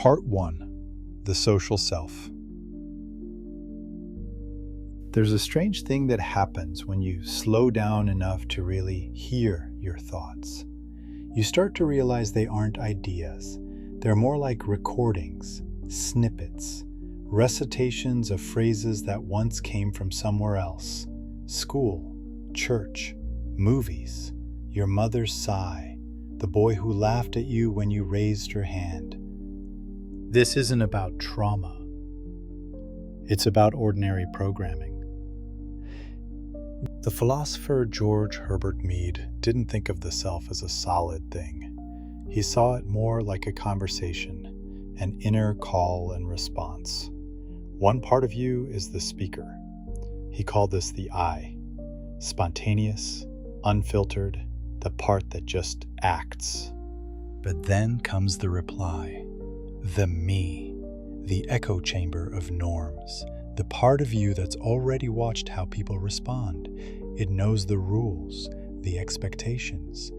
Part 1. The Social Self. There's a strange thing that happens when you slow down enough to really hear your thoughts. You start to realize they aren't ideas. They're more like recordings, snippets, recitations of phrases that once came from somewhere else. School, church, movies, your mother's sigh, the boy who laughed at you when you raised your hand. This isn't about trauma. It's about ordinary programming. The philosopher Herbert Mead didn't think of the self as a solid thing. He saw it more like a conversation, an inner call and response. One part of you is the speaker. He called this the I, spontaneous, unfiltered, the part that just acts. But then comes the reply, the me, the echo chamber of norms, the part of you that's already watched how people respond. It knows the rules, the expectations,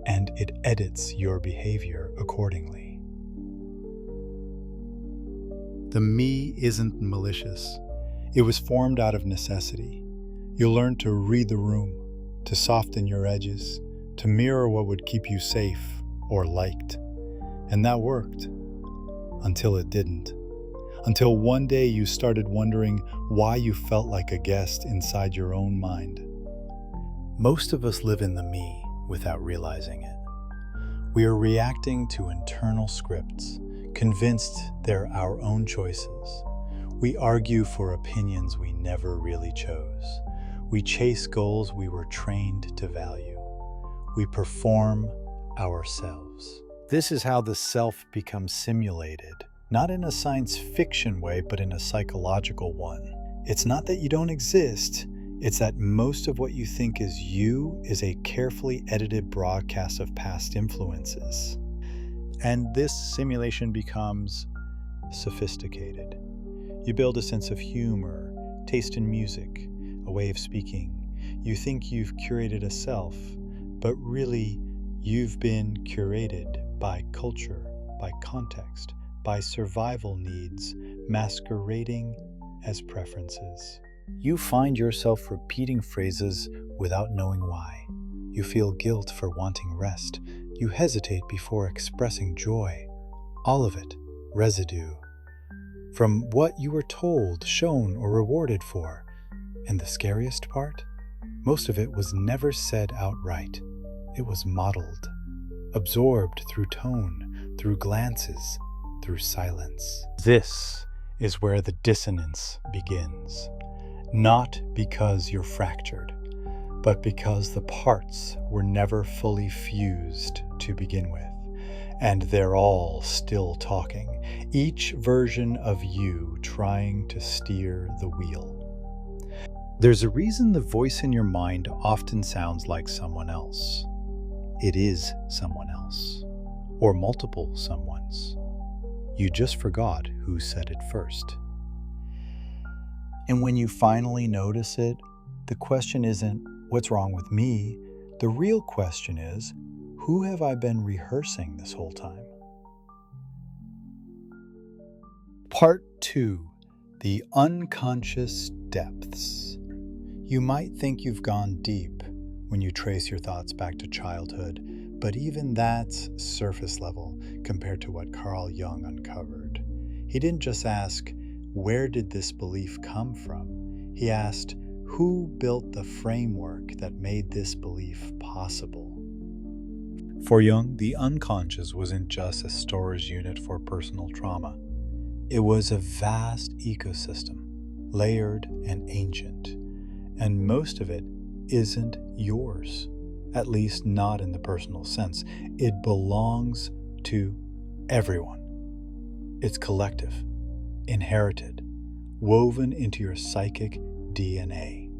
and it edits your behavior accordingly. The me isn't malicious. It was formed out of necessity. You learn to read the room, to soften your edges, to mirror what would keep you safe or liked. And that worked. Until it didn't. Until one day you started wondering why you felt like a guest inside your own mind. Most of us live in the me without realizing it. We are reacting to internal scripts, convinced they're our own choices. We argue for opinions we never really chose. We chase goals we were trained to value. We perform ourselves. This is how the self becomes simulated, not in a science fiction way, but in a psychological one. It's not that you don't exist, it's that most of what you think is you is a carefully edited broadcast of past influences. And this simulation becomes sophisticated. You build a sense of humor, taste in music, a way of speaking. You think you've curated a self, but really you've been curated by culture, by context, by survival needs masquerading as preferences. You find yourself repeating phrases without knowing why. You feel guilt for wanting rest. You hesitate before expressing joy. All of it, residue, from what you were told, shown, or rewarded for. And the scariest part? Most of it was never said outright. It was modeled, absorbed through tone, through glances, through silence. This is where the dissonance begins. Not because you're fractured, but because the parts were never fully fused to begin with. And they're all still talking, each version of you trying to steer the wheel. There's a reason the voice in your mind often sounds like someone else. It is someone else, or multiple someones. You just forgot who said it first. And when you finally notice it, the question isn't, what's wrong with me? The real question is, who have I been rehearsing this whole time? Part 2. The Unconscious Depths. You might think you've gone deep when you trace your thoughts back to childhood, but even that's surface level compared to what Carl Jung uncovered. He didn't just ask, where did this belief come from? He asked, who built the framework that made this belief possible? For Jung, the unconscious wasn't just a storage unit for personal trauma. It was a vast ecosystem, layered and ancient, and most of it isn't yours, at least not in the personal sense. It belongs to everyone. It's collective, inherited, woven into your psychic DNA.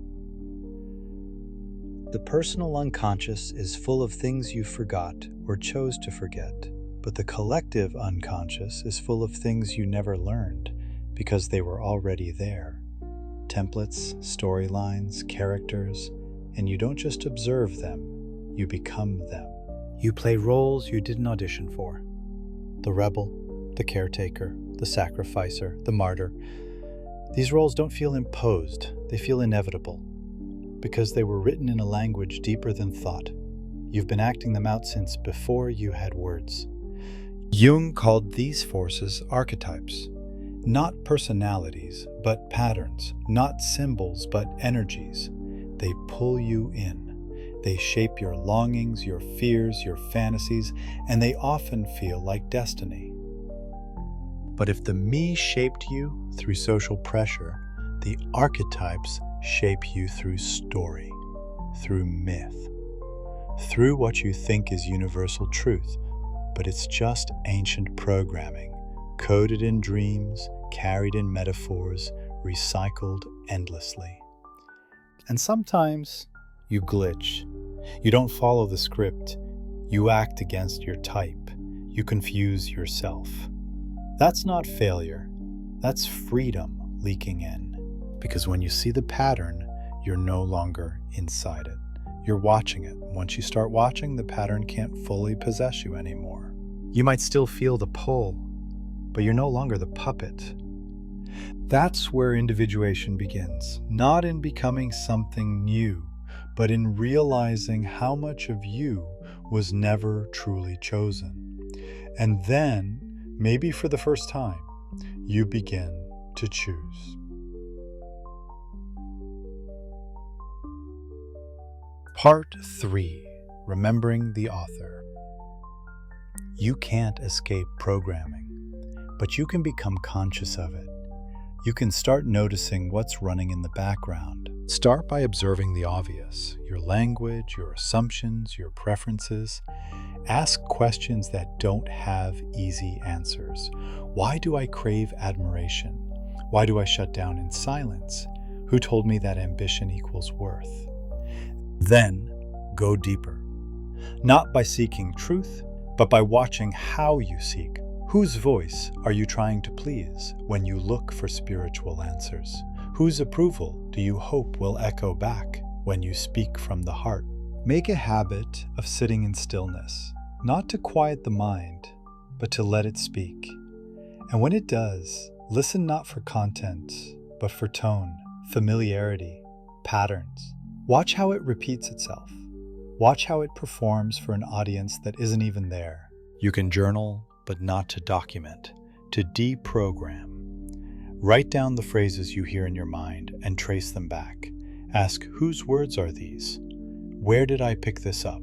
The personal unconscious is full of things you forgot or chose to forget, but the collective unconscious is full of things you never learned because they were already there. Templates, storylines, characters, and you don't just observe them, you become them. You play roles you didn't audition for. The rebel, the caretaker, the sacrificer, the martyr. These roles don't feel imposed, they feel inevitable, because they were written in a language deeper than thought. You've been acting them out since before you had words. Jung called these forces archetypes, not personalities, but patterns, not symbols, but energies. They pull you in. They shape your longings, your fears, your fantasies, and they often feel like destiny. But if the me shaped you through social pressure, the archetypes shape you through story, through myth, through what you think is universal truth, but it's just ancient programming, coded in dreams, carried in metaphors, recycled endlessly. And sometimes you glitch. You don't follow the script. You act against your type. You confuse yourself. That's not failure. That's freedom leaking in. Because when you see the pattern, you're no longer inside it. You're watching it. Once you start watching, the pattern can't fully possess you anymore. You might still feel the pull, but you're no longer the puppet. That's where individuation begins, not in becoming something new, but in realizing how much of you was never truly chosen. And then, maybe for the first time, you begin to choose. Part 3. Remembering the author. You can't escape programming, but you can become conscious of it. You can start noticing what's running in the background. Start by observing the obvious, your language, your assumptions, your preferences. Ask questions that don't have easy answers. Why do I crave admiration? Why do I shut down in silence? Who told me that ambition equals worth? Then go deeper, not by seeking truth, but by watching how you seek. Whose voice are you trying to please when you look for spiritual answers? Whose approval do you hope will echo back when you speak from the heart? Make a habit of sitting in stillness, not to quiet the mind, but to let it speak. And when it does, listen not for content, but for tone, familiarity, patterns. Watch how it repeats itself. Watch how it performs for an audience that isn't even there. You can journal, but not to document, to deprogram. Write down the phrases you hear in your mind and trace them back. Ask, whose words are these? Where did I pick this up?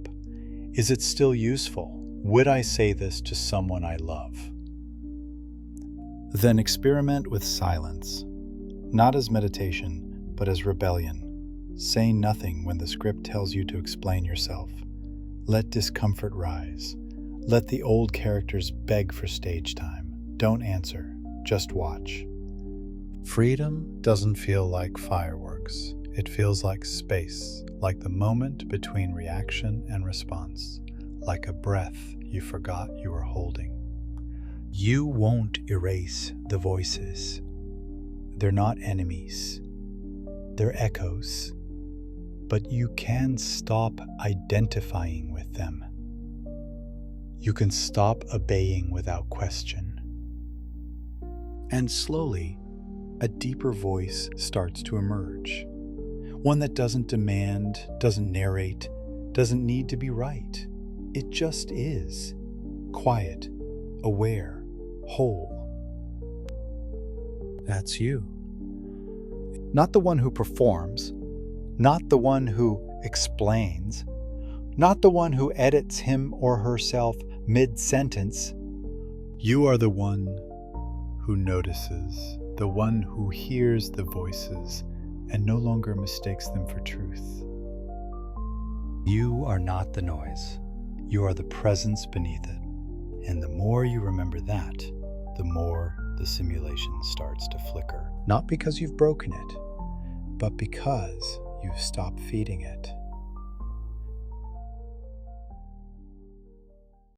Is it still useful? Would I say this to someone I love? Then experiment with silence, not as meditation, but as rebellion. Say nothing when the script tells you to explain yourself. Let discomfort rise. Let the old characters beg for stage time. Don't answer, just watch. Freedom doesn't feel like fireworks. It feels like space, like the moment between reaction and response, like a breath you forgot you were holding. You won't erase the voices. They're not enemies. They're echoes. But you can stop identifying with them. You can stop obeying without question. And slowly, a deeper voice starts to emerge. One that doesn't demand, doesn't narrate, doesn't need to be right. It just is. Quiet, aware, whole. That's you. Not the one who performs, not the one who explains, not the one who edits him or herself mid-sentence. You are the one who notices, the one who hears the voices and no longer mistakes them for truth. You are not the noise. You are the presence beneath it. And the more you remember that, the more the simulation starts to flicker. Not because you've broken it, but because you've stopped feeding it.